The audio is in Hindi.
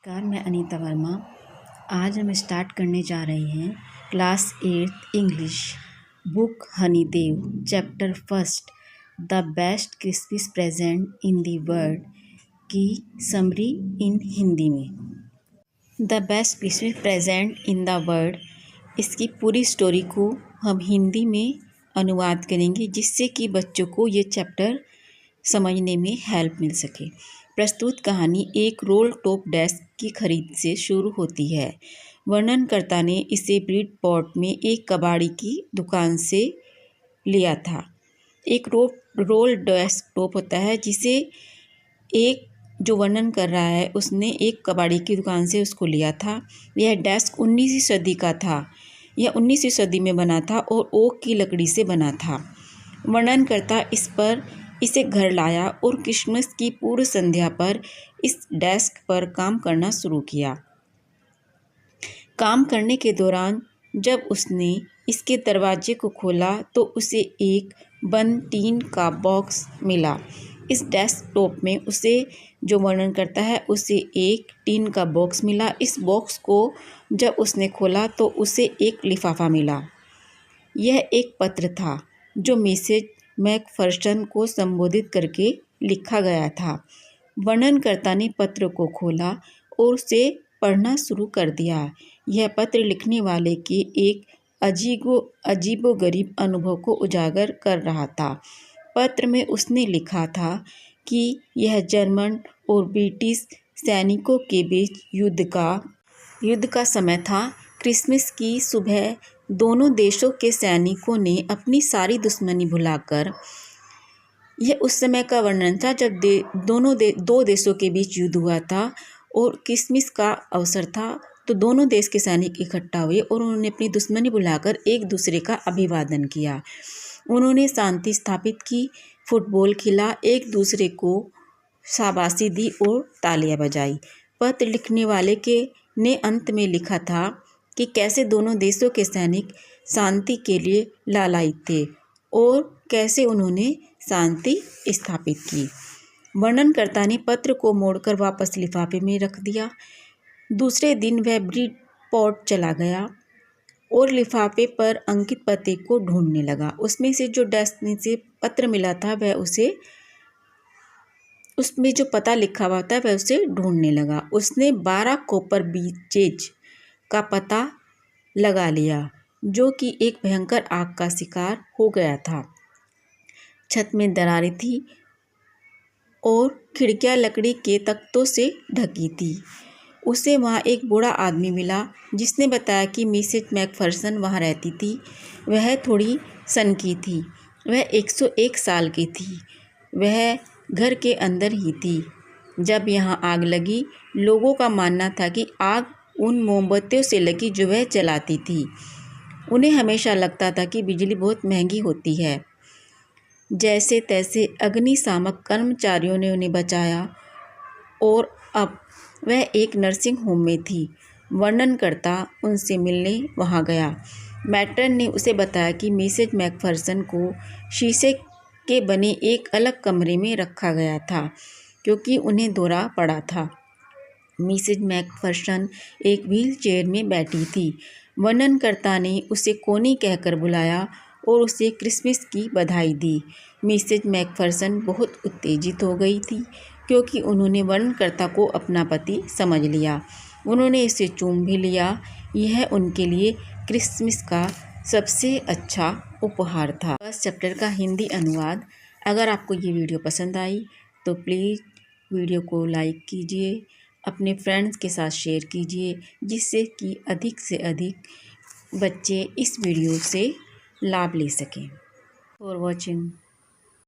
नमस्कार, मैं अनीता वर्मा। आज हम स्टार्ट करने जा रहे हैं class 8 English book honeydew chapter first the best Christmas present in the world की समरी इन हिंदी में। The best Christmas present in the world, इसकी पूरी स्टोरी को हम हिंदी में अनुवाद करेंगे जिससे कि बच्चों को ये चैप्टर समझने में हेल्प मिल सके। प्रस्तुत कहानी एक रोल टॉप डेस्क की खरीद से शुरू होती है। वर्णनकर्ता ने इसे ब्रिडपॉर्ट में एक कबाड़ी की दुकान से लिया था। एक रोल डेस्क टॉप होता है जिसे एक जो वर्णन कर रहा है उसने एक कबाड़ी की दुकान से उसको लिया था। यह डेस्क 19वीं सदी का था। यह 19वीं सदी में बना था और ओक की लकड़ी से बना था। वर्णनकर्ता इसे घर लाया और क्रिसमस की पूर्व संध्या पर इस डेस्क पर काम करना शुरू किया। काम करने के दौरान जब उसने इसके दरवाजे को खोला तो उसे एक बंद टीन का बॉक्स मिला। इस डेस्कटॉप में उसे जो वर्णन करता है उसे एक टीन का बॉक्स मिला। इस बॉक्स को जब उसने खोला तो उसे एक लिफाफा मिला। यह एक पत्र था जो मिसेज मैकफर्सन को संबोधित करके लिखा गया था। वर्णनकर्ता ने पत्र को खोला और उसे पढ़ना शुरू कर दिया। यह पत्र लिखने वाले के एक अजीबोगरीब अनुभव को उजागर कर रहा था। पत्र में उसने लिखा था कि यह जर्मन और ब्रिटिश सैनिकों के बीच युद्ध का समय था। क्रिसमस की सुबह दोनों देशों के सैनिकों ने अपनी सारी दुश्मनी भुलाकर, यह उस समय का वर्णन था जब दो देशों के बीच युद्ध हुआ था और क्रिसमस का अवसर था, तो दोनों देश के सैनिक इकट्ठा हुए और उन्होंने अपनी दुश्मनी भुलाकर एक दूसरे का अभिवादन किया। उन्होंने शांति स्थापित की, फुटबॉल खेला, एक दूसरे को शाबाशी दी और तालियां बजाई। पत्र लिखने वाले ने अंत में लिखा था कि कैसे दोनों देशों के सैनिक शांति के लिए लालायित थे और कैसे उन्होंने शांति स्थापित की। वर्णनकर्ता ने पत्र को मोड़कर वापस लिफाफे में रख दिया। दूसरे दिन वह ब्रिडपॉर्ट चला गया और लिफाफे पर अंकित पते को ढूंढने लगा। उसमें से जो डेस्क से पत्र मिला था उसमें जो पता लिखा हुआ था वह उसे ढूंढने लगा। उसने 12 कॉपर बीचेज का पता लगा लिया जो कि एक भयंकर आग का शिकार हो गया था। छत में दरारें थी और खिड़कियां लकड़ी के तख्तों से ढकी थी। उसे वहां एक बूढ़ा आदमी मिला जिसने बताया कि मिसेज मैकफर्सन वहां रहती थी। वह थोड़ी सनकी थी। वह 101 साल की थी। वह घर के अंदर ही थी जब यहाँ आग लगी। लोगों का मानना था कि आग उन मोमबत्तियों से लगी जो वह जलाती थी। उन्हें हमेशा लगता था कि बिजली बहुत महंगी होती है। जैसे तैसे अग्निशामक कर्मचारियों ने उन्हें बचाया और अब वह एक नर्सिंग होम में थी। वर्णनकर्ता उनसे मिलने वहां गया। मैट्रन ने उसे बताया कि मिसेज मैकफर्सन को शीशे के बने एक अलग कमरे में रखा गया था क्योंकि उन्हें दौरा पड़ा था। मिसेज मैकफर्सन एक व्हील चेयर में बैठी थी। वर्णनकर्ता ने उसे कोनी कहकर बुलाया और उसे क्रिसमस की बधाई दी। मिसेज मैकफर्सन बहुत उत्तेजित हो गई थी क्योंकि उन्होंने वर्णनकर्ता को अपना पति समझ लिया। उन्होंने इसे चूम भी लिया। यह उनके लिए क्रिसमस का सबसे अच्छा उपहार था। फर्स्ट चैप्टर का हिंदी अनुवाद। अगर आपको ये वीडियो पसंद आई तो प्लीज़ वीडियो को लाइक कीजिए, अपने फ्रेंड्स के साथ शेयर कीजिए जिससे कि अधिक से अधिक बच्चे इस वीडियो से लाभ ले सकें। For watching.